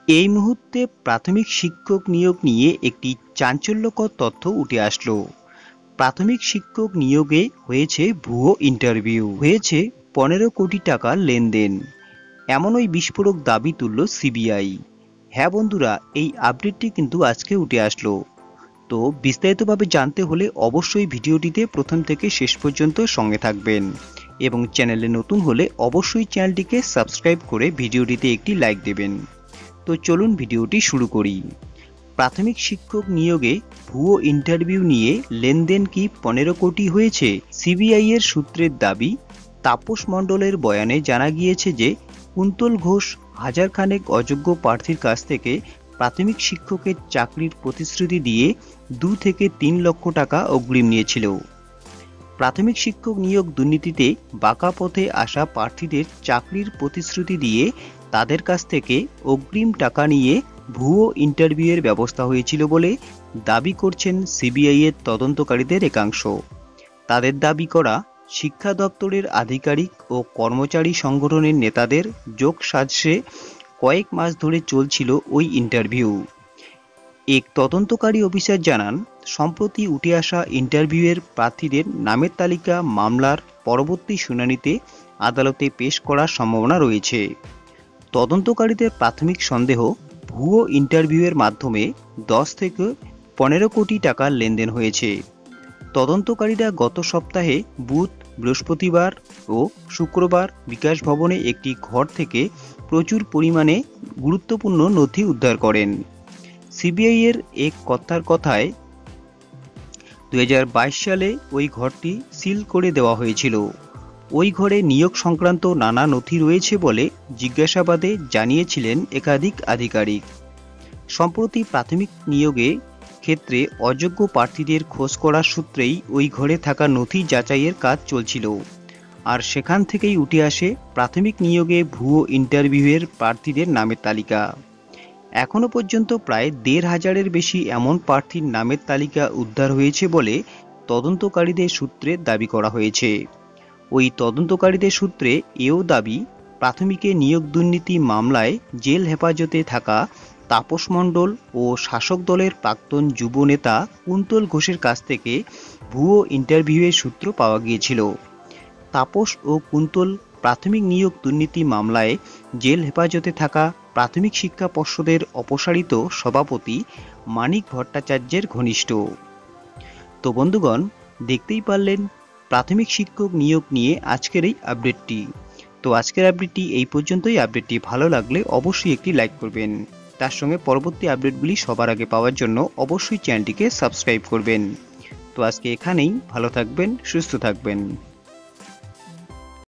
এই মুহূর্তে প্রাথমিক শিক্ষক নিয়োগ নিয়ে একটি চাঞ্চল্যকর তথ্য উঠে আসলো। প্রাথমিক শিক্ষক নিয়োগে হয়েছে ভুয়ো ইন্টারভিউ, হয়েছে 15 কোটি টাকার লেনদেন, এমন ওই বিস্ফোরক দাবি তুলল সিবিআই। হ্যাঁ বন্ধুরা, এই আপডেটটি কিন্তু আজকে উঠে আসলো। তো বিস্তারিতভাবে জানতে হলে অবশ্যই ভিডিওটিতে প্রথম থেকে শেষ পর্যন্ত সঙ্গে থাকবেন এবং চ্যানেলে নতুন হলে অবশ্যই চ্যানেলটিকে সাবস্ক্রাইব করে ভিডিওটিতে একটি লাইক দেবেন। তো চলুন ভিডিওটি শুরু করি। প্রাথমিক শিক্ষক নিয়োগে ভুয়ো ইন্টারভিউ নিয়ে লেনদেন কি 15 কোটি হয়েছে? সিবিআই এর সূত্রের দাবি, তাপস মণ্ডলের বয়ানে জানা গিয়েছে যে কুন্তল ঘোষ হাজারখানেক অযোগ্য প্রার্থীর কাছ থেকে প্রাথমিক শিক্ষকের চাকরির প্রতিশ্রুতি দিয়ে 2 থেকে 3 লক্ষ টাকা অগ্রিম নিয়েছিল। প্রাথমিক শিক্ষক নিয়োগ দুর্নীতিতে বাঁকা পথে আসা প্রার্থীদের চাকরির প্রতিশ্রুতি দিয়ে তাদের কাছ থেকে অগ্রিম টাকা নিয়ে ভুয়ো ইন্টারভিউয়ের ব্যবস্থা হয়েছিল বলে দাবি করছেন সিবিআই এর তদন্তকারীদের একাংশ। তাদের দাবি করা, শিক্ষা দপ্তরের আধিকারিক ও কর্মচারী সংগঠনের নেতাদের যোগসাজশে কয়েক মাস ধরে চলছিল ওই ইন্টারভিউ। এক তদন্তকারী অফিসার জানান, সম্প্রতি উঠে আসা ইন্টারভিউয়ের প্রার্থীদের নামের তালিকা মামলার পরবর্তী শুনানিতে আদালতে পেশ করার সম্ভাবনা রয়েছে। তদন্তকারীদের প্রাথমিক সন্দেহ, ভুয়ো ইন্টারভিউয়ের মাধ্যমে 10 থেকে 15 কোটি টাকার লেনদেন হয়েছে। তদন্তকারীরা গত সপ্তাহে বুধ, বৃহস্পতিবার ও শুক্রবার বিকাশ ভবনে একটি ঘর থেকে প্রচুর পরিমাণে গুরুত্বপূর্ণ নথি উদ্ধার করেন। সিবিআই এর এক কর্তার কথায় 2022 সালে ওই ঘরটি সিল করে দেওয়া হয়েছিল। ওই ঘরে নিয়োগ সংক্রান্ত নানা নথি রয়েছে বলে জিজ্ঞাসাবাদে জানিয়েছিলেন একাধিক আধিকারিক। সম্প্রতি প্রাথমিক নিয়োগে ক্ষেত্রে অযোগ্য প্রার্থীদের খোঁজ করার সূত্রেই ওই ঘরে থাকা নথি যাচাইয়ের কাজ চলছিল। আর সেখান থেকেই উঠে আসে প্রাথমিক নিয়োগে ভুয়ো ইন্টারভিউয়ের প্রার্থীদের নামের তালিকা। এখনো পর্যন্ত প্রায় 1,500-এর বেশি এমন প্রার্থীর নামের তালিকা উদ্ধার হয়েছে বলে তদন্তকারীদের সূত্রে দাবি করা হয়েছে। ওই তদন্তকারীদের সূত্রে এও দাবি, প্রাথমিকে নিয়োগ দুর্নীতি মামলায় জেল হেফাজতে থাকা তাপস মণ্ডল ও শাসক দলের প্রাক্তন যুব নেতা কুন্তল ঘোষের কাছ থেকে ভুয়ো ইন্টারভিউয়ের সূত্র পাওয়া গিয়েছিল। তাপস ও কুন্তল প্রাথমিক নিয়োগ দুর্নীতি মামলায় জেল হেফাজতে থাকা প্রাথমিক শিক্ষা পর্ষদের অপসারিত সভাপতি মানিক ভট্টাচার্যের ঘনিষ্ঠ। তো বন্ধুগণ, দেখতেই পারলেন প্রাথমিক শিক্ষক নিয়োগ নিয়ে আজকের এই আপডেটটি। তো আজকের আপডেটটি এই পর্যন্তই। আপডেটটি ভালো লাগলে অবশ্যই একটি লাইক করবেন। তার সঙ্গে পরবর্তী আপডেটগুলি সবার আগে পাওয়ার জন্য অবশ্যই চ্যানেলটিকে সাবস্ক্রাইব করবেন। তো আজকে এখানেই, ভালো থাকবেন, সুস্থ থাকবেন।